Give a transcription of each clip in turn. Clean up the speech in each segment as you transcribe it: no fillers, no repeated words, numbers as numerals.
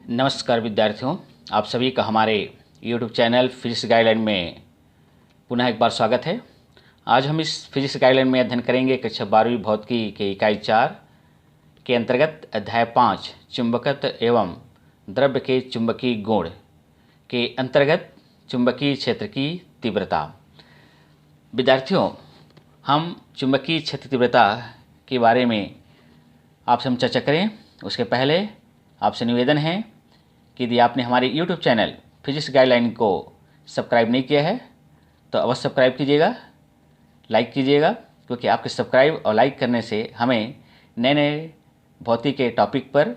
नमस्कार विद्यार्थियों, आप सभी का हमारे YouTube चैनल फिजिक्स गाइडलाइन में पुनः एक बार स्वागत है। आज हम इस फिजिक्स गाइडलाइन में अध्ययन करेंगे कक्षा 12वीं भौतिकी के इकाई 4 के अंतर्गत अध्याय 5 चुंबकत्व एवं द्रव्य के चुंबकीय गुण के अंतर्गत चुंबकीय क्षेत्र की तीव्रता। विद्यार्थियों, हम चुंबकीय क्षेत्र तीव्रता के बारे में आपसे हम चर्चा करें उसके पहले आपसे निवेदन है कि यदि आपने हमारे YouTube चैनल फिजिक्स गाइडलाइन को सब्सक्राइब नहीं किया है तो अवश्य सब्सक्राइब कीजिएगा, लाइक कीजिएगा, क्योंकि आपके सब्सक्राइब और लाइक करने से हमें नए नए भौतिकी के टॉपिक पर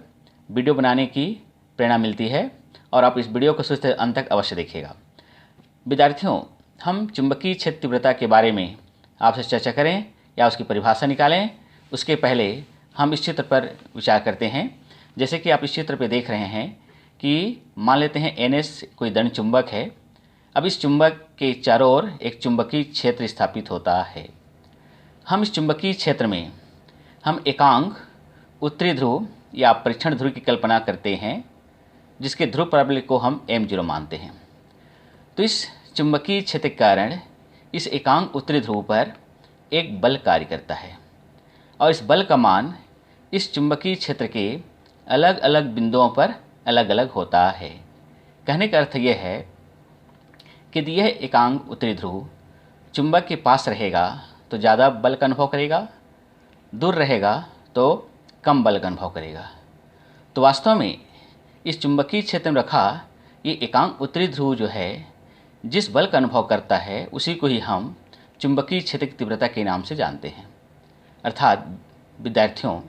वीडियो बनाने की प्रेरणा मिलती है और आप इस वीडियो को शुरू से अंत तक अवश्य देखिएगा। विद्यार्थियों, हम चुंबकीय क्षेत्र तीव्रता के बारे में आपसे चर्चा करें या उसकी परिभाषा निकालें उसके पहले हम इस चित्र पर विचार करते हैं। जैसे कि आप इस चित्र पर देख रहे हैं कि मान लेते हैं NS कोई दंड चुंबक है। अब इस चुंबक के चारों ओर एक चुंबकीय क्षेत्र स्थापित होता है। हम इस चुंबकीय क्षेत्र में हम एकांक उत्तरी ध्रुव या परीक्षण ध्रुव की कल्पना करते हैं, जिसके ध्रुव प्राबल्य को हम m0 मानते हैं। तो इस चुंबकीय क्षेत्र के कारण इस एकांक उत्तरी ध्रुव पर एक बल कार्य करता है और इस बल का मान इस चुंबकीय क्षेत्र के अलग अलग बिंदुओं पर अलग अलग होता है। कहने का अर्थ यह है कि यदि यह एकांक उत्तरी ध्रुव चुंबक के पास रहेगा तो ज़्यादा बल का अनुभव करेगा, दूर रहेगा तो कम बल का अनुभव करेगा। तो वास्तव में इस चुंबकीय क्षेत्र में रखा ये एकांक उत्तरी ध्रुव जो है जिस बल का अनुभव करता है उसी को ही हम चुंबकीय क्षेत्र की तीव्रता के नाम से जानते हैं। अर्थात विद्यार्थियों,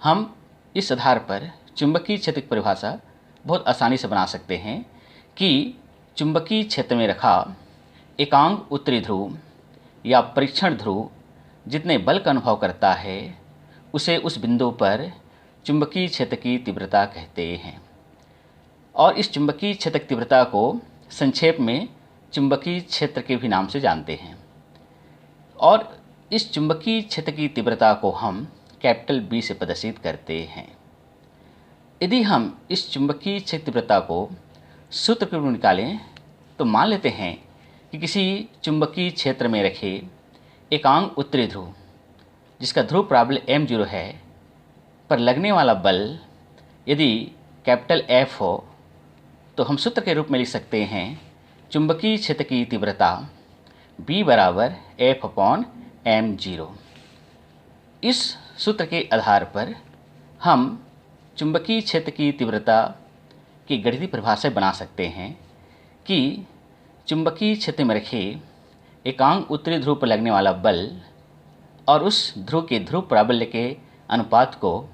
हम इस आधार पर चुंबकीय क्षेत्र की परिभाषा बहुत आसानी से बना सकते हैं कि चुंबकीय क्षेत्र में रखा एकांक उत्तरी ध्रुव या परीक्षण ध्रुव जितने बल का अनुभव करता है उसे उस बिंदु पर चुंबकीय क्षेत्र की तीव्रता कहते हैं। और इस चुंबकीय क्षेत्र की तीव्रता को संक्षेप में चुंबकीय क्षेत्र के भी नाम से जानते हैं। और इस चुंबकीय क्षेत्र की तीव्रता को हम कैपिटल B से प्रदर्शित करते हैं। यदि हम इस चुंबकीय क्षेत्र तीव्रता को सूत्र के रूप में निकालें तो मान लेते हैं कि किसी चुंबकीय क्षेत्र में रखे एकांक उत्तरी ध्रुव जिसका ध्रुव प्राबल्य m0 है पर लगने वाला बल यदि कैपिटल F हो तो हम सूत्र के रूप में लिख सकते हैं चुंबकीय क्षेत्र की तीव्रता B बराबर F/m0। इस सूत्र के आधार पर हम चुंबकीय क्षेत्र की तीव्रता की गणितीय परिभाषा बना सकते हैं कि चुंबकीय क्षेत्र में रखे एकांक उत्तरी ध्रुव पर लगने वाला बल और उस ध्रुव के ध्रुव प्राबल्य के अनुपात को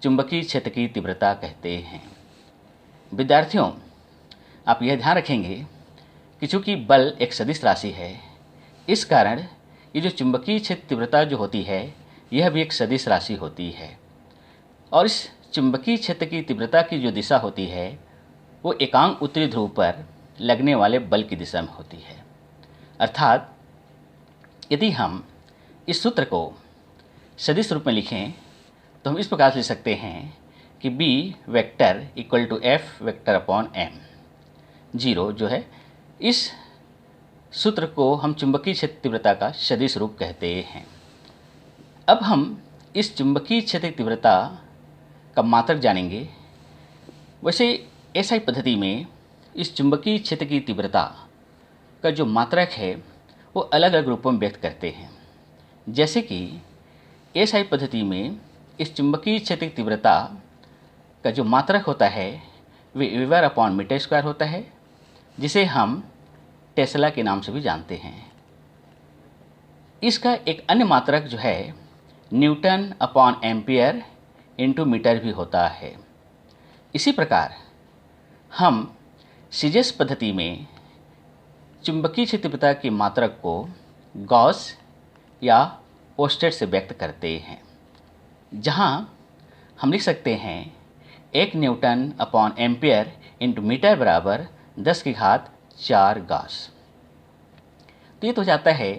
चुंबकीय क्षेत्र की तीव्रता कहते हैं। विद्यार्थियों, आप यह ध्यान रखेंगे कि चूंकि बल एक सदिश राशि है, इस कारण ये जो चुंबकीय क्षेत्र तीव्रता जो होती है यह भी एक सदिश राशि होती है और इस चुंबकीय क्षेत्र की तीव्रता की जो दिशा होती है वो एकांक उत्तरी ध्रुव पर लगने वाले बल की दिशा में होती है। अर्थात यदि हम इस सूत्र को सदिश रूप में लिखें तो हम इस प्रकार से लिख सकते हैं कि B vector equal to F vector upon m0 जो है, इस सूत्र को हम चुंबकीय क्षेत्र तीव्रता का सदिश रूप कहते हैं। अब हम इस चुंबकीय क्षेत्र तीव्रता का मात्रक जानेंगे। वैसे SI पद्धति में इस चुंबकीय क्षेत्र की तीव्रता का जो मात्रक है वो अलग अलग रूपों में व्यक्त करते हैं। जैसे कि SI पद्धति में इस चुंबकीय क्षेत्र की तीव्रता का जो मात्रक होता है वे वेबर/मीटर² होता है, जिसे हम टेस्ला के नाम से भी जानते हैं। इसका एक अन्य मात्रक जो है न्यूटन/एम्पियर इंटू मीटर भी होता है। इसी प्रकार हम सीजेस पद्धति में चुंबकीय क्षेत्र तीव्रता की मात्रक को गॉस या ओस्टेड से व्यक्त करते हैं, जहां हम लिख सकते हैं 1 न्यूटन/एम्पियर इंटू मीटर बराबर 10⁴ गॉस। तो ये तो हो जाता है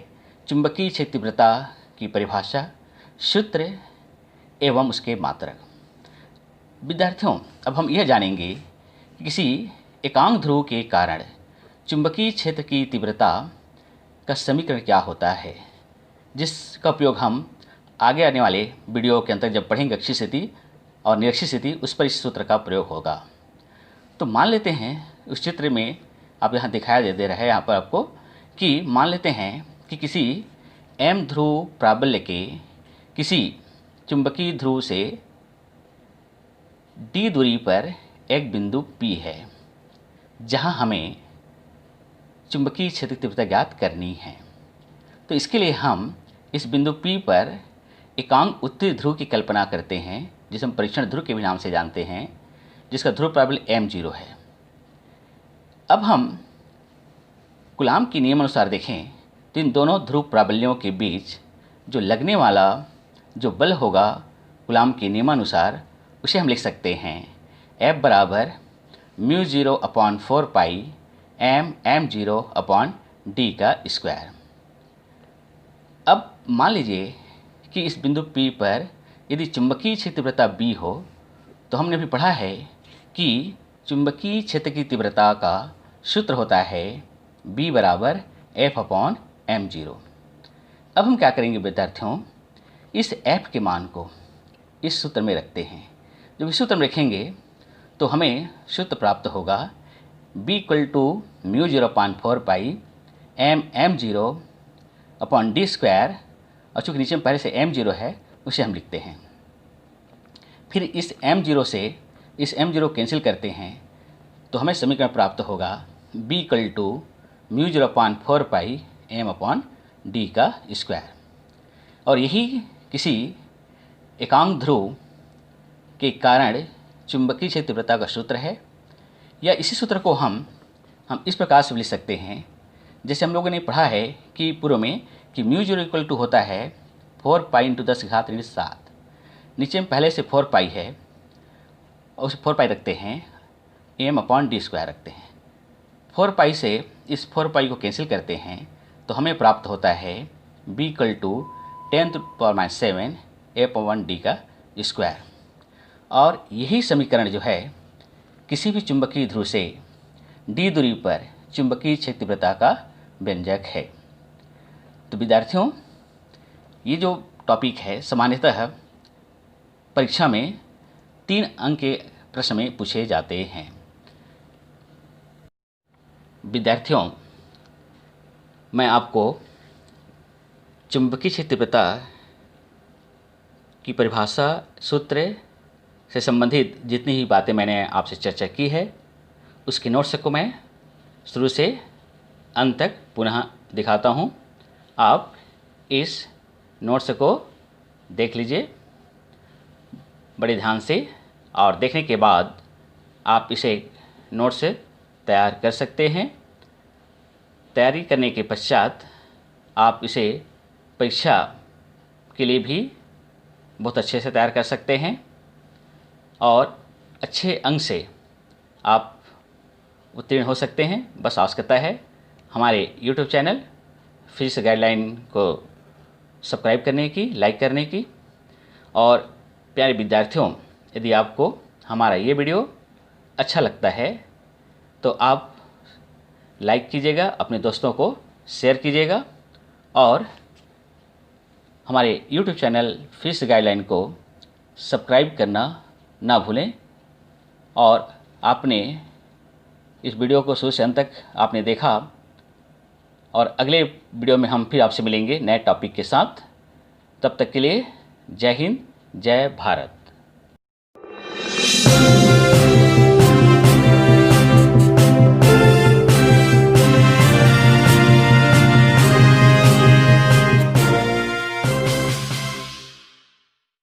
चुंबकीय क्षेत्र तीव्रता की परिभाषा, सूत्र एवं उसके मात्रक। विद्यार्थियों, अब हम यह जानेंगे कि किसी एकांक ध्रुव के कारण चुंबकीय क्षेत्र की तीव्रता का समीकरण क्या होता है, जिसका उपयोग हम आगे आने वाले वीडियो के अंतर्गत जब पढ़ेंगे अक्षीय स्थिति और निरक्षीय स्थिति, उस पर इस सूत्र का प्रयोग होगा। तो मान लेते हैं उस चित्र में आप यहाँ दिखाया दे रहा है यहाँ पर आपको कि मान लेते हैं कि किसी m ध्रुव प्राबल्य के किसी चुंबकीय ध्रुव से d दूरी पर एक बिंदु P है, जहाँ हमें चुंबकीय क्षेत्र की तीव्रता ज्ञात करनी है। तो इसके लिए हम इस बिंदु P पर एकांक उत्तरी ध्रुव की कल्पना करते हैं, जिसे हम परीक्षण ध्रुव के भी नाम से जानते हैं, जिसका ध्रुव प्राबल्य m0 है। अब हम कूलाम के नियम अनुसार देखें तो इन दोनों ध्रुव प्राबल्यों के बीच जो लगने वाला जो बल होगा कूलाम के नियमानुसार, उसे हम लिख सकते हैं F बराबर μ0/4 पाई m0/d का स्क्वायर। अब मान लीजिए कि इस बिंदु P पर यदि चुंबकीय क्षेत्र तीव्रता B हो, तो हमने भी पढ़ा है कि चुंबकीय क्षेत्र की तीव्रता का सूत्र होता है B बराबर F/m0। अब हम क्या करेंगे विद्यार्थियों, इस F के मान को इस सूत्र में रखते हैं। जब इस सूत्र में रखेंगे तो हमें सूत्र प्राप्त होगा B = μ0/4 पाई m0/d स्क्वायर, और चूँकि नीचे में पहले से m0 है उसे हम लिखते हैं। फिर इस m0 से इस m0 कैंसिल करते हैं तो हमें समीकरण प्राप्त होगा B = μ0/4 पाई m/d का स्क्वायर। और यही किसी एकांक ध्रुव के कारण चुंबकीय क्षेत्र तीव्रता का सूत्र है। या इसी सूत्र को हम इस प्रकार से लिख सकते हैं, जैसे हम लोगों ने पढ़ा है कि पूर्व में कि μ0 = होता है 4 पाई × 10⁻⁷। नीचे में पहले से 4 पाई है और उसे 4 पाई रखते हैं, m/d स्क्वायर रखते हैं। 4 पाई से इस 4 पाई को कैंसिल करते हैं तो हमें प्राप्त होता है B = 10⁻⁷ f/d का स्क्वायर। और यही समीकरण जो है किसी भी चुंबकीय ध्रुव से d दूरी पर चुंबकीय क्षेत्र तीव्रता का व्यंजक है। तो विद्यार्थियों, ये जो टॉपिक है सामान्यतः परीक्षा में 3 अंक के प्रश्न में पूछे जाते हैं। विद्यार्थियों, मैं आपको चुंबकीय क्षेत्र तीव्रता की परिभाषा सूत्र से संबंधित जितनी ही बातें मैंने आपसे चर्चा की है, उसके नोट्स को मैं शुरू से अंत तक पुनः दिखाता हूँ। आप इस नोट्स को देख लीजिए बड़े ध्यान से, और देखने के बाद आप इसे नोट्स तैयार कर सकते हैं। तैयारी करने के पश्चात आप इसे परीक्षा के लिए भी बहुत अच्छे से तैयार कर सकते हैं और अच्छे अंक से आप उत्तीर्ण हो सकते हैं। बस आवश्यकता है हमारे YouTube चैनल फिजिक्स गाइडलाइन को सब्सक्राइब करने की, लाइक करने की। और प्यारे विद्यार्थियों, यदि आपको हमारा ये वीडियो अच्छा लगता है तो आप लाइक कीजिएगा, अपने दोस्तों को शेयर कीजिएगा और हमारे YouTube चैनल फिजिक्स गाइडलाइन को सब्सक्राइब करना ना भूलें। और आपने इस वीडियो को शुरू से अंत तक आपने देखा, और अगले वीडियो में हम फिर आपसे मिलेंगे नए टॉपिक के साथ। तब तक के लिए जय हिंद, जय भारत।